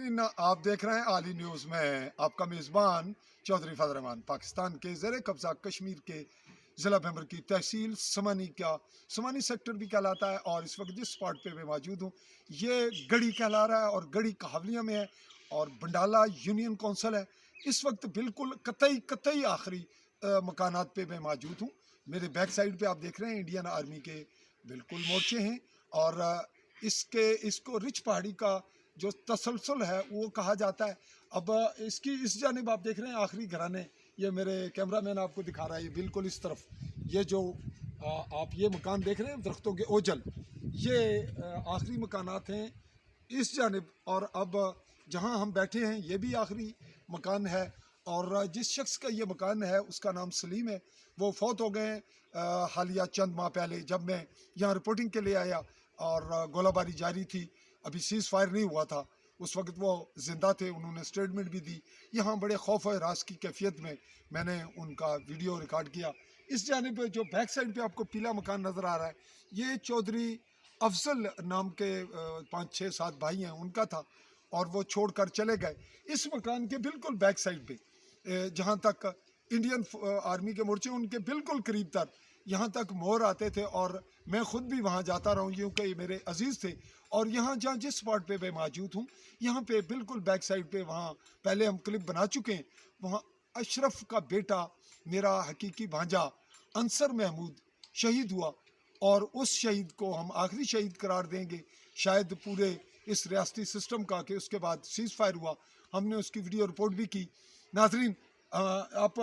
नाज़रीन, आप देख रहे हैं आली न्यूज़ में आपका मेज़बान चौधरी फजल रहमान। पाकिस्तान के ज़ेर कब्ज़ा कश्मीर के ज़िला भैंबर की तहसील समानी सेक्टर भी कहलाता है और इस वक्त जिस स्पॉट पे मैं मौजूद हूँ ये गढ़ी कहला रहा है और गढ़ी कहावलिया में है और बंडाला यूनियन कौंसिल है। इस वक्त बिल्कुल कतई आखिरी मकानात पे मैं मौजूद हूँ। मेरे बैक साइड पे आप देख रहे हैं इंडियन आर्मी के बिल्कुल मोर्चे हैं और इसको रिच पहाड़ी का जो तसलसल है वो कहा जाता है। अब इसकी इस जानिब आप देख रहे हैं आखिरी घराने, ये मेरे कैमरामैन आपको दिखा रहा है, ये बिल्कुल इस तरफ ये जो आप ये मकान देख रहे हैं दरख्तों के ओझल, ये आखिरी मकानात हैं इस जानिब। और अब जहां हम बैठे हैं ये भी आखिरी मकान है और जिस शख्स का ये मकान है उसका नाम सलीम है। वो फौत हो गए हालिया चंद माह पहले जब मैं यहाँ रिपोर्टिंग के लिए आया और गोलाबारी जारी थी, अभी सीज़ फायर नहीं हुआ था। उस वक्त वो ज़िंदा थे, उन्होंने स्टेटमेंट भी दी। यहाँ बड़े खौफ और रास की कैफियत में मैंने उनका वीडियो रिकॉर्ड किया। इस जानिब जो बैक साइड पे आपको पीला मकान नज़र आ रहा है ये चौधरी अफजल नाम के 5-6-7 भाई हैं, उनका था और वो छोड़ कर चले गए। इस मकान के बिल्कुल बैक साइड पे जहाँ तक इंडियन आर्मी के मोर्चे उनके बिल्कुल करीब तक यहाँ तक मोर आते थे और मैं ख़ुद भी वहाँ जाता रहा हूँ क्योंकि मेरे अजीज़ थे। और यहाँ जहाँ जिस स्पॉट पे मैं मौजूद हूँ यहाँ पे बिल्कुल बैक साइड पे वहाँ पहले हम क्लिप बना चुके हैं, वहाँ अशरफ का बेटा मेरा हकीकी भांजा अंसर महमूद शहीद हुआ और उस शहीद को हम आखिरी शहीद करार देंगे शायद पूरे इस रियासती सिस्टम का कि उसके बाद सीज़ फायर हुआ। हमने उसकी वीडियो रिपोर्ट भी की। नाज़रीन आप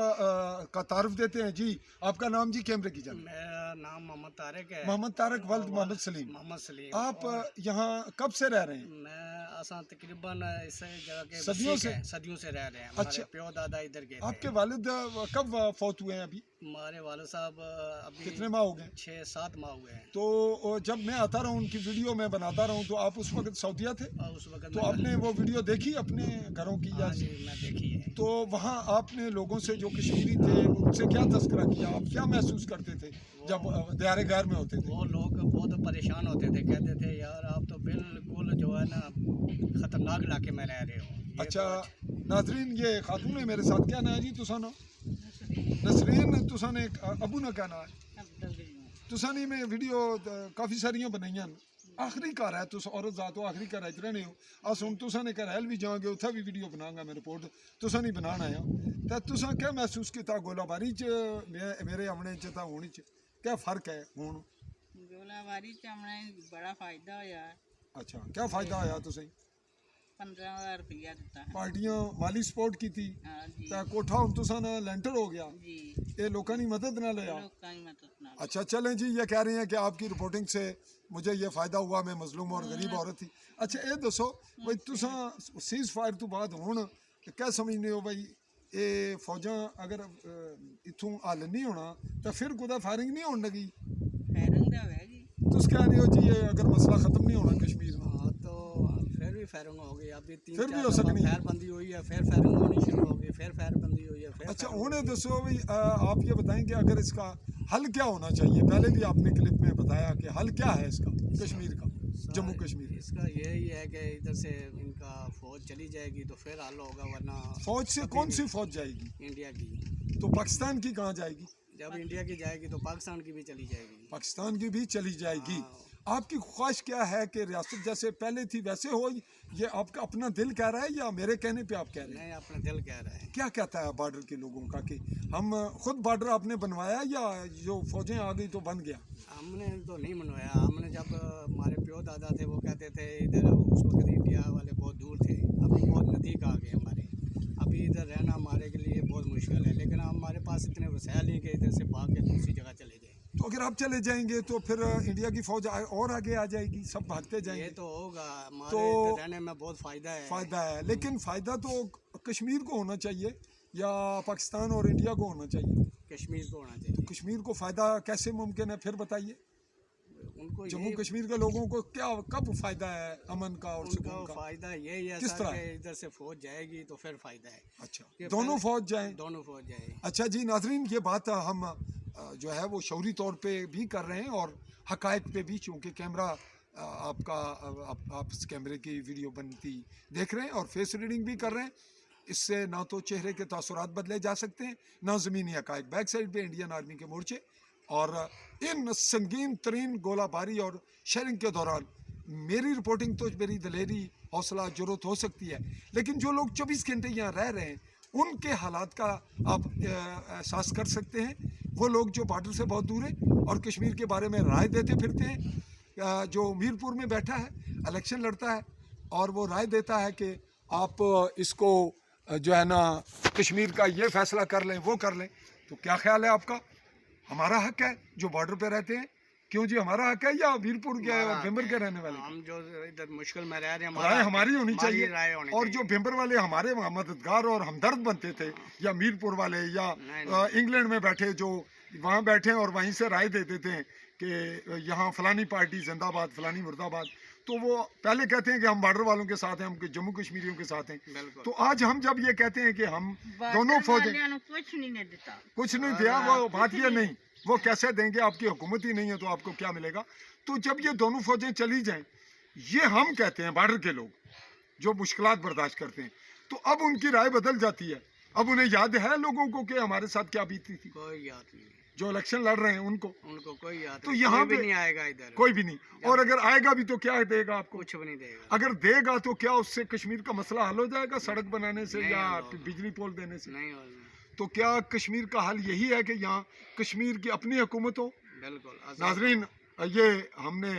का तारुफ देते हैं जी, आपका नाम जी कैमरे की जान। मेरा नाम मोहम्मद तारिक है। मोहम्मद तारिक वल्द मोहम्मद सलीम। आप यहाँ कब से रह रहे हैं? मैं असा तकरीबन इस जगह के सदियों से रह रहे हैं। अच्छा, प्यो दादा इधर के आपके वालिद कब फौत हुए हैं? अभी हमारे वालिद साहब अभी कितने माह हो गए? 6-7 माह हुए हैं। तो जब मैं आता रहा हूँ उनकी वीडियो में बनाता रहा हूँ तो आप उस वक्त सऊदीया थे? उस वक्त तो आपने वो वीडियो देखी अपने घरों की? हाँ जी, मैं देखी है। तो वहाँ आपने लोगों से जो कश्मीरी थे उनसे क्या तज़किरा किया? आप क्या महसूस करते थे जब दियारे गैर में होते थे? वो लोग बहुत परेशान होते थे, कहते थे यार आप तो बिल्कुल जो है ना ख़तरनाक इलाके में रह रहे हो। अच्छा नाजरीन, ये खातून है मेरे साथ, क्या ना है जी तुसानो? नसरीन। तुसाने अबू ना क्या ना है? तुसानी में वीडियो काफ़ी सारियां बनाइयां, आखिरी घर है तुस औरत जात हो, आखिरी घर रहने हो। अस हुण तुसाने घर हैल भी जाओगे उत्थे भी वीडियो बनाऊंगा मैं रिपोर्ट, तुसा नहीं बनाना आया। तो तुसा क्या महसूस किया गोलाबारी च मेरे आने च तां हुण च क्या फ़र्क है? हुण गोलाबारी च आने बड़ा फायदा होया। अच्छा, क्या फ़ायदा होया? तुसें 15,000 रुपया दिता है। पार्टियां माली सपोर्ट की थी तो कोठा हुण तुसा ना लेंटर हो गया जी, ये लोगों की मदद ना लिया। अच्छा चलें जी, ये कह रहे हैं कि आपकी रिपोर्टिंग से मुझे ये फ़ायदा हुआ, मैं मजलूम और गरीब औरत थी। अच्छा ये दसो भाई तुसा सीज़ फायर तो बाद हुण क्या समझने हो भाई ये फौजां अगर इत्थों हल नहीं होना तो फिर कुदै फायरिंग नहीं होने लगी? फायरिंग दा होएगी। तुस कह रहे हो जी ये अगर मसला ख़त्म नहीं होना कश्मीर में? हाँ तो फिर भी फायरिंग हो गई, अभी फिर भी हो सकनी है। फायरबंदी हुई है, फिर फायरिंग होनी शुरू हो गई, फिर फायरबंदी हुई है, फिर। अच्छा उन्हें दसो भाई आप ये बताएं कि अगर इसका हल क्या होना चाहिए? पहले भी आपने क्लिप में बताया कि हल क्या है इसका कश्मीर का, जम्मू कश्मीर इसका यही है कि इधर से इनका फौज चली जाएगी तो फिर हल होगा, वरना फौज से कौन सी फौज जाएगी? इंडिया की। तो पाकिस्तान की कहाँ जाएगी? जब इंडिया की जाएगी तो पाकिस्तान की भी चली जाएगी। पाकिस्तान की भी चली जाएगी। आपकी ख्वाहिश क्या है कि रियासत जैसे पहले थी वैसे हो? ये आपका अपना दिल कह रहा है या मेरे कहने पे आप कह रहे हैं? नहीं, अपना दिल कह रहा है। क्या कहता है बॉर्डर के लोगों का कि हम खुद बॉर्डर आपने बनवाया या जो फौजें आ गई तो बन गया? हमने तो नहीं बनवाया। हमने जब हमारे प्यो दादा थे वो कहते थे इधर उस वक्त इंडिया वाले बहुत दूर थे, अभी बहुत नज़दीक आ गए हमारे। अभी इधर रहना हमारे के लिए बहुत मुश्किल है, लेकिन हमारे पास इतने वसाइल नहीं कि इधर से भाग के दूसरी जगह चले जाएँ। तो अगर आप चले जाएंगे तो फिर इंडिया की फौज और आगे आ जाएगी, सब भागते जाएंगे। ये तो होगा, हमारे तो रहने में बहुत फ़ायदा है। लेकिन फ़ायदा तो कश्मीर को होना चाहिए या पाकिस्तान और इंडिया को होना चाहिए? कश्मीर को होना चाहिए। तो कश्मीर को फ़ायदा कैसे मुमकिन है फिर बताइए? उनको जम्मू कश्मीर के लोगों को क्या कब फ़ायदा है अमन का और सुकून का? फ़ायदा यही है किस तरह? कि इधर से फौज जाएगी तो फिर फ़ायदा है। अच्छा दोनों फौज जाएं? दोनों फौज जाए। अच्छा जी नाजरीन, ये बात हम जो है वो शौरी तौर पे भी कर रहे हैं और हकायक पे भी, चूँकि कैमरा آپ کا آپ اس کیمرے کی ویڈیو بنتی دیکھ رہے ہیں اور فیس ریڈنگ بھی کر رہے ہیں. اس سے نہ تو چہرے کے تاثرات بدلے جا سکتے ہیں نہ زمینی حقائق. بیک سائڈ پہ انڈین آرمی کے مورچے اور ان سنگین ترین گولہ باری اور شیلنگ کے دوران میری رپورٹنگ تو میری دلیری حوصلہ جرت ہو سکتی ہے، لیکن جو لوگ 24 گھنٹے یہاں رہ رہے ہیں ان کے حالات کا آپ احساس کر سکتے ہیں. وہ لوگ جو بارڈر سے بہت دور ہیں اور کشمیر کے بارے میں رائے دیتے پھرتے ہیں، جو میر پور میں بیٹھا ہے الیکشن لڑتا ہے اور وہ رائے دیتا ہے کہ آپ اس کو جو ہے نا کشمیر کا یہ فیصلہ کر لیں وہ کر لیں. تو کیا خیال ہے آپ کا؟ ہمارا حق ہے جو بارڈر پہ رہتے ہیں. کیوں جی ہمارا حق ہے یا ویرپور کے بھمبر کے رہنے والے؟ ہم جو ادھر مشکل میں رہ رہے ہیں رائے ہماری ہونی چاہیے. رائے ہونی اور جو بھمبر والے ہمارے مددگار اور ہمدرد بنتے تھے یا میر پور والے یا انگلینڈ میں بیٹھے جو وہاں بیٹھے اور وہیں سے رائے دیتے تھے کہ یہاں فلانی پارٹی زندہ باد فلانی مرد آباد، تو وہ پہلے کہتے ہیں کہ ہم بارڈر والوں کے ساتھ ہیں، ہم جموں کشمیریوں کے ساتھ ہیں. تو آج ہم جب یہ کہتے ہیں کہ ہم دونوں فوجیں کچھ نہیں دیتا، کچھ نہیں دیا، وہ بات یہ نہیں، وہ کیسے دیں گے؟ آپ کی حکومت ہی نہیں ہے تو آپ کو کیا ملے گا؟ تو جب یہ دونوں فوجیں چلی جائیں، یہ ہم کہتے ہیں بارڈر کے لوگ جو مشکلات برداشت کرتے ہیں، تو اب ان کی رائے بدل جاتی ہے. اب انہیں یاد ہے لوگوں کو کہ ہمارے ساتھ کیا بیتی تھی. کوئی یاد نہیں، جو الیکشن لڑ رہے ہیں ان کو کوئی یاد تو نہیں. یہاں کوئی بھی پہ نہیں آئے گا ادھر، کوئی بھی نہیں. اور اگر آئے گا بھی تو کیا دے گا آپ کو؟ کچھ بھی نہیں دے گا. اگر دے گا تو کیا اس سے کشمیر کا مسئلہ حل ہو جائے گا سڑک بنانے سے یا بجلی پول دینے سے؟ نہیں ہوگا. تو کیا کشمیر کا حل یہی ہے کہ یہاں کشمیر کی اپنی حکومت ہو؟ بالکل. ناظرین، یہ ہم نے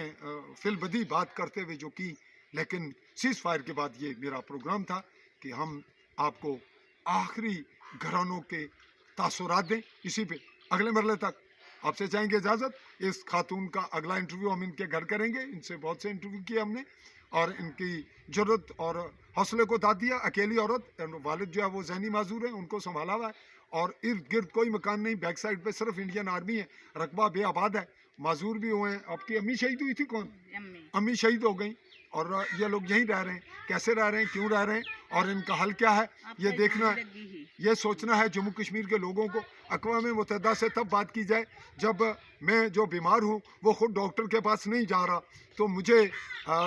فی البدی بات کرتے ہوئے جو کی، لیکن سیز فائر کے بعد یہ میرا پروگرام تھا کہ ہم آپ کو آخری گھرانوں کے تاثرات دیں. اسی پہ اگلے مرحلے تک آپ سے چاہیں گے اجازت. اس خاتون کا اگلا انٹرویو ہم ان کے گھر کریں گے. ان سے بہت سے انٹرویو کیے ہم نے اور ان کی جرت اور حوصلے کو داد دیا. اکیلی عورت، والد جو ہے وہ ذہنی معذور ہیں، ان کو سنبھالا ہوا ہے اور ارد گرد کوئی مکان نہیں. بیک سائڈ پہ صرف انڈین آرمی ہے، رقبہ بے آباد ہے، معذور بھی ہوئے ہیں. آپ کی امی شہید ہوئی تھی؟ کون امی شہید ہو گئیں اور یہ لوگ یہیں رہ رہے ہیں. کیسے رہ رہے ہیں، کیوں رہ رہے ہیں اور ان کا حل کیا ہے، یہ دیکھنا ہے، یہ سوچنا ہے جموں کشمیر کے لوگوں کو. اقوام متحدہ سے تب بات کی جائے جب میں جو بیمار ہوں وہ خود ڈاکٹر کے پاس نہیں جا رہا، تو مجھے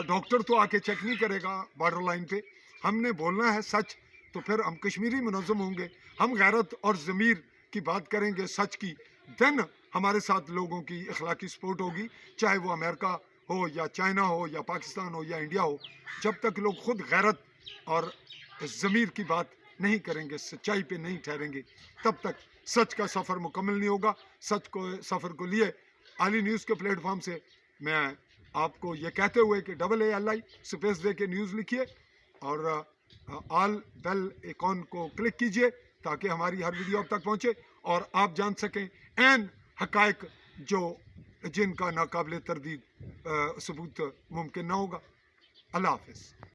ڈاکٹر تو آ کے چیک نہیں کرے گا بارڈر لائن پہ. ہم نے بولنا ہے سچ، تو پھر ہم کشمیری منظم ہوں گے. ہم غیرت اور ضمیر کی بات کریں گے، سچ کی، دین ہمارے ساتھ لوگوں کی اخلاقی سپورٹ ہوگی، چاہے وہ امریکہ ہو یا چائنا ہو یا پاکستان ہو یا انڈیا ہو. جب تک لوگ خود غیرت اور ضمیر کی بات نہیں کریں گے، سچائی پہ نہیں ٹھہریں گے، تب تک سچ کا سفر مکمل نہیں ہوگا. سچ کو سفر کو لیے عالی نیوز کے پلیٹ فارم سے میں آپ کو یہ کہتے ہوئے کہ AALI سپیس دے کے نیوز لکھیے اور آل بیل آئیکن کو کلک کیجئے تاکہ ہماری ہر ویڈیو آپ تک پہنچے اور آپ جان سکیں عین حقائق جن کا ناقابل تردید ثبوت ممکن نہ ہوگا. اللہ حافظ.